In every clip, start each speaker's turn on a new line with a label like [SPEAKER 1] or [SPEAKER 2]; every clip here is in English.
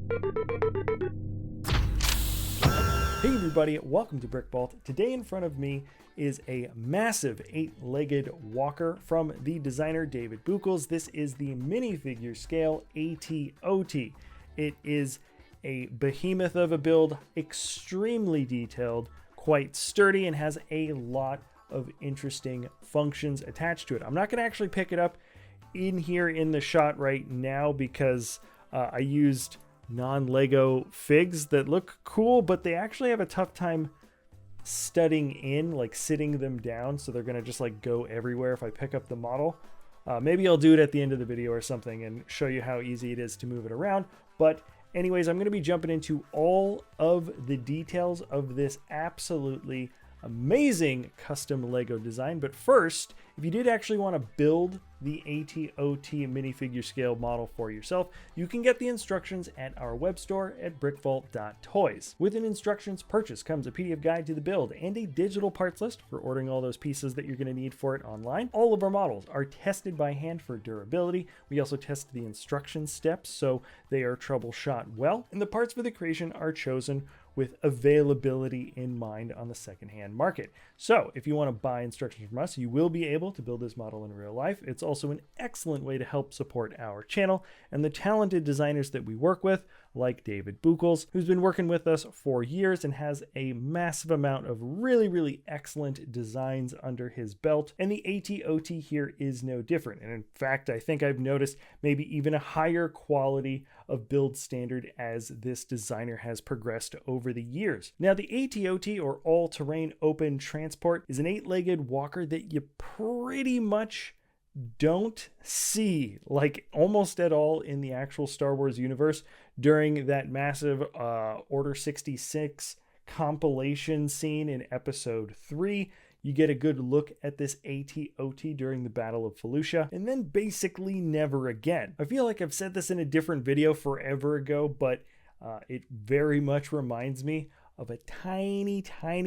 [SPEAKER 1] Hey everybody, welcome to BrickVault. Today in front of me is a massive 8-legged walker from the designer David Buchholz. This is the minifigure scale ATOT. It is a behemoth of a build, extremely detailed, quite sturdy, and has a lot of interesting functions attached to it. I'm not going to actually pick it up in here in the shot right now because I used non-Lego figs that look cool, but they actually have a tough time studding in, like sitting them down, so they're gonna just like go everywhere if I pick up the model. Maybe I'll do it at the end of the video or something and show you how easy it is to move it around. But anyways, I'm gonna be jumping into all of the details of this absolutely amazing custom Lego design. But first, if you did actually want to build the ATOT minifigure scale model for yourself, you can get the instructions at our web store at brickvault.toys. With an instructions purchase comes a PDF guide to the build and a digital parts list for ordering all those pieces that you're going to need for it online. All of our models are tested by hand for durability. We also test the instruction steps so they are troubleshot well, and the parts for the creation are chosen with availability in mind on the secondhand market. So if you want to buy instructions from us, you will be able to build this model in real life. It's also an excellent way to help support our channel and the talented designers that we work with, like David Buchholz, who's been working with us for years and has a massive amount of really excellent designs under his belt. And the ATOT here is no different. And in fact, I think I've noticed maybe even a higher quality of build standard as this designer has progressed over the years. Now, the ATOT, or all-terrain open transport, is an 8-legged walker that you pretty much don't see like almost at all in the actual Star Wars universe. During that massive Order 66 compilation scene in episode 3, you get a good look at this ATOT during the Battle of Felucia, and then basically never again. I feel like I've said this in a different video forever ago, but it very much reminds me of a tiny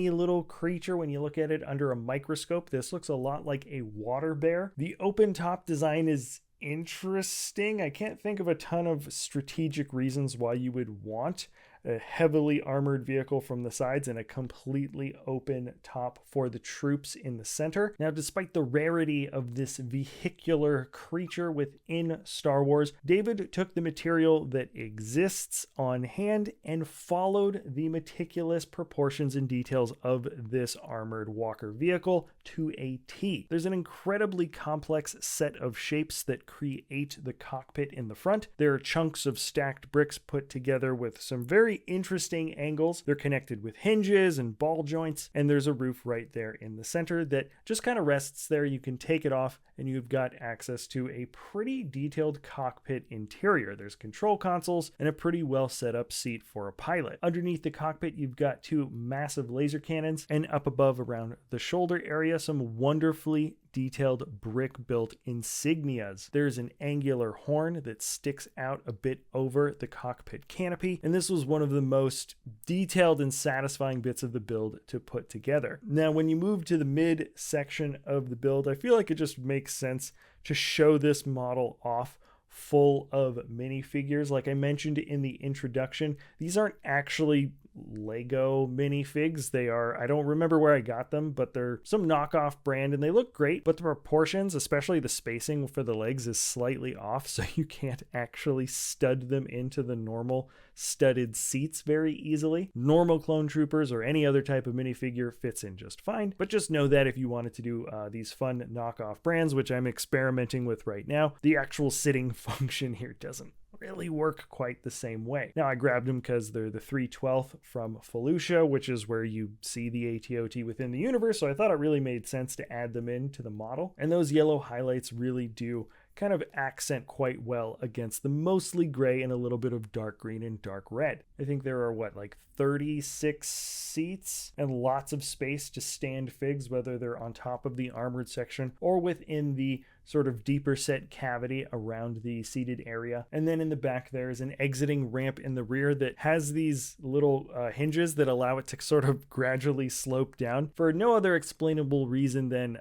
[SPEAKER 1] little creature when you look at it under a microscope. This looks a lot like a water bear. The open top design is interesting. I can't think of a ton of strategic reasons why you would want a heavily armored vehicle from the sides and a completely open top for the troops in the center. Now, despite the rarity of this vehicular creature within Star Wars, David took the material that exists on hand and followed the meticulous proportions and details of this armored walker vehicle to a T. There's an incredibly complex set of shapes that create the cockpit in the front. There are chunks of stacked bricks put together with some very interesting angles. They're connected with hinges and ball joints, and there's a roof right there in the center that just kind of rests there. You can take it off and you've got access to a pretty detailed cockpit interior. There's control consoles and a pretty well set up seat for a pilot. Underneath the cockpit, you've got 2 massive laser cannons, and up above around the shoulder area, some wonderfully detailed brick-built insignias. There's an angular horn that sticks out a bit over the cockpit canopy, and this was one of the most detailed and satisfying bits of the build to put together. Now, when you move to the mid section of the build, I feel like it just makes sense to show this model off full of minifigures. Like I mentioned in the introduction, these aren't actually Lego minifigs. They are, I don't remember where I got them, but they're some knockoff brand and they look great, but the proportions, especially the spacing for the legs, is slightly off, so you can't actually stud them into the normal studded seats very easily. Normal clone troopers or any other type of minifigure fits in just fine, but just know that if you wanted to do these fun knockoff brands, which I'm experimenting with right now, the actual sitting function here doesn't really work quite the same way. Now, I grabbed them because they're the 3/12 from Felucia, which is where you see the ATOT within the universe, so I thought it really made sense to add them into the model. And those yellow highlights really do kind of accent quite well against the mostly gray and a little bit of dark green and dark red. I think there are like 36 seats and lots of space to stand figs, whether they're on top of the armored section or within the sort of deeper set cavity around the seated area. And then in the back there is an exiting ramp in the rear that has these little hinges that allow it to sort of gradually slope down for no other explainable reason than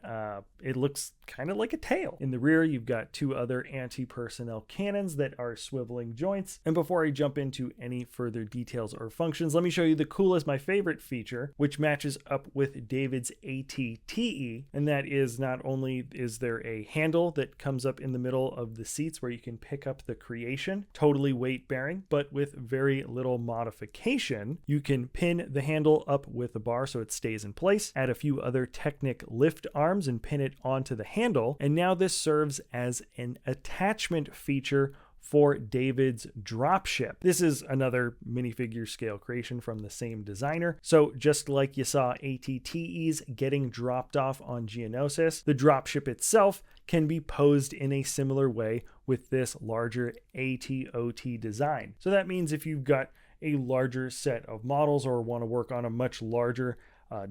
[SPEAKER 1] it looks kind of like a tail. In the rear, you've got two other anti-personnel cannons that are swiveling joints. And before I jump into any further details or functions, let me show you the coolest, my favorite feature, which matches up with David's ATTE. And that is, not only is there a handle that comes up in the middle of the seats where you can pick up the creation, totally weight bearing, but with very little modification. You can pin the handle up with a bar so it stays in place, add a few other Technic lift arms and pin it onto the handle. And now this serves as an attachment feature for David's dropship. This is another minifigure scale creation from the same designer. So just like you saw ATTEs getting dropped off on Geonosis, the dropship itself can be posed in a similar way with this larger ATOT design. So that means if you've got a larger set of models or want to work on a much larger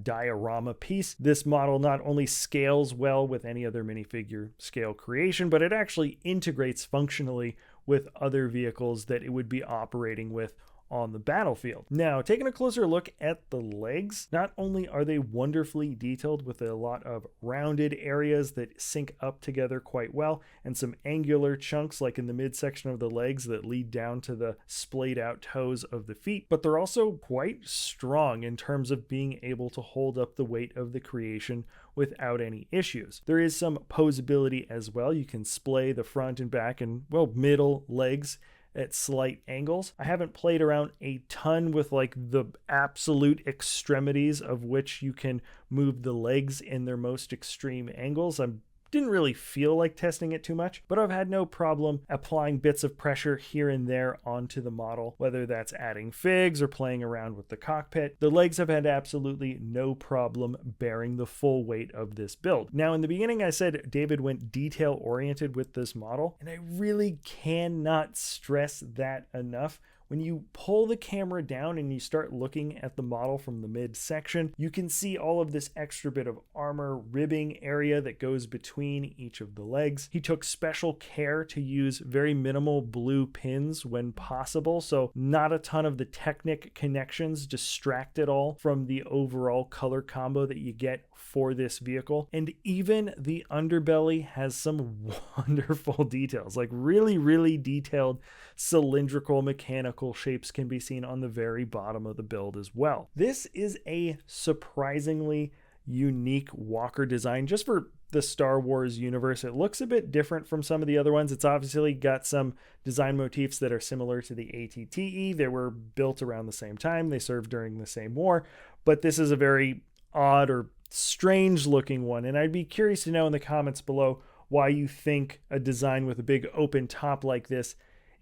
[SPEAKER 1] diorama piece, this model not only scales well with any other minifigure scale creation, but it actually integrates functionally with other vehicles that it would be operating with on the battlefield. Now, taking a closer look at the legs, not only are they wonderfully detailed with a lot of rounded areas that sync up together quite well, and some angular chunks like in the midsection of the legs that lead down to the splayed out toes of the feet, but they're also quite strong in terms of being able to hold up the weight of the creation without any issues. There is some posability as well. You can splay the front and back and, well, middle legs at slight angles. I haven't played around a ton with like the absolute extremities of which you can move the legs in their most extreme angles. I didn't really feel like testing it too much, but I've had no problem applying bits of pressure here and there onto the model, whether that's adding figs or playing around with the cockpit. The legs have had absolutely no problem bearing the full weight of this build. Now, in the beginning, I said David went detail oriented with this model, and I really cannot stress that enough. When you pull the camera down and you start looking at the model from the midsection, you can see all of this extra bit of armor ribbing area that goes between each of the legs. He took special care to use very minimal blue pins when possible, so not a ton of the Technic connections distract at all from the overall color combo that you get for this vehicle. And even the underbelly has some wonderful details, like really, really detailed cylindrical mechanical shapes can be seen on the very bottom of the build as well. This is a surprisingly unique walker design just for the Star Wars universe. It looks a bit different from some of the other ones. It's obviously got some design motifs that are similar to the ATTE. They were built around the same time. They served during the same war, but this is a very odd or strange looking one. And I'd be curious to know in the comments below why you think a design with a big open top like this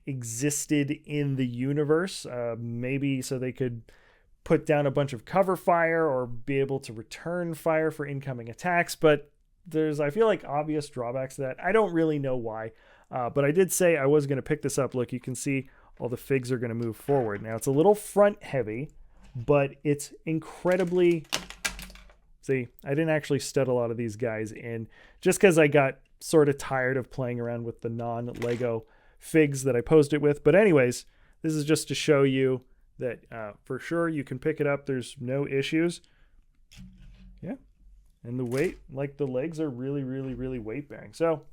[SPEAKER 1] existed in the universe. Maybe so they could put down a bunch of cover fire or be able to return fire for incoming attacks, but there's, I feel like, obvious drawbacks to that. I don't really know why, but I did say I was going to pick this up. Look, you can see all the figs are going to move forward. Now it's a little front heavy, but it's incredibly, see, I didn't actually stud a lot of these guys in just because I got sort of tired of playing around with the non-Lego figs that I posed it with. But anyways, this is just to show you that for sure you can pick it up. There's no issues. Yeah. And the weight, like the legs are really, really, really weight bearing. So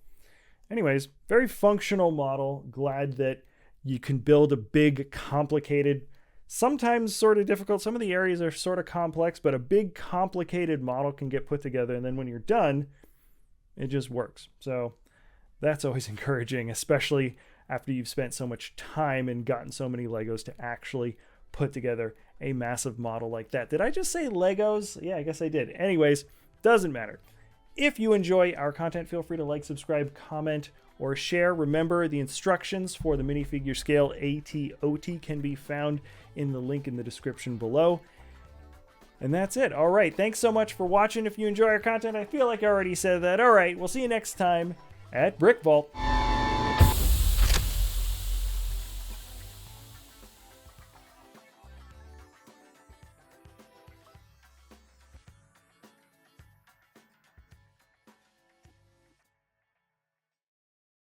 [SPEAKER 1] anyways, very functional model. Glad that you can build a big, complicated, sometimes sort of difficult. Some of the areas are sort of complex, but a big, complicated model can get put together. And then when you're done, it just works. So that's always encouraging, especially after you've spent so much time and gotten so many Legos to actually put together a massive model like that. Did I just say Legos? Yeah, I guess I did. Anyways, doesn't matter. If you enjoy our content, feel free to like, subscribe, comment, or share. Remember, the instructions for the minifigure scale ATOT can be found in the link in the description below. And that's it. All right, thanks so much for watching. If you enjoy our content, I feel like I already said that. All right, we'll see you next time at BrickVault.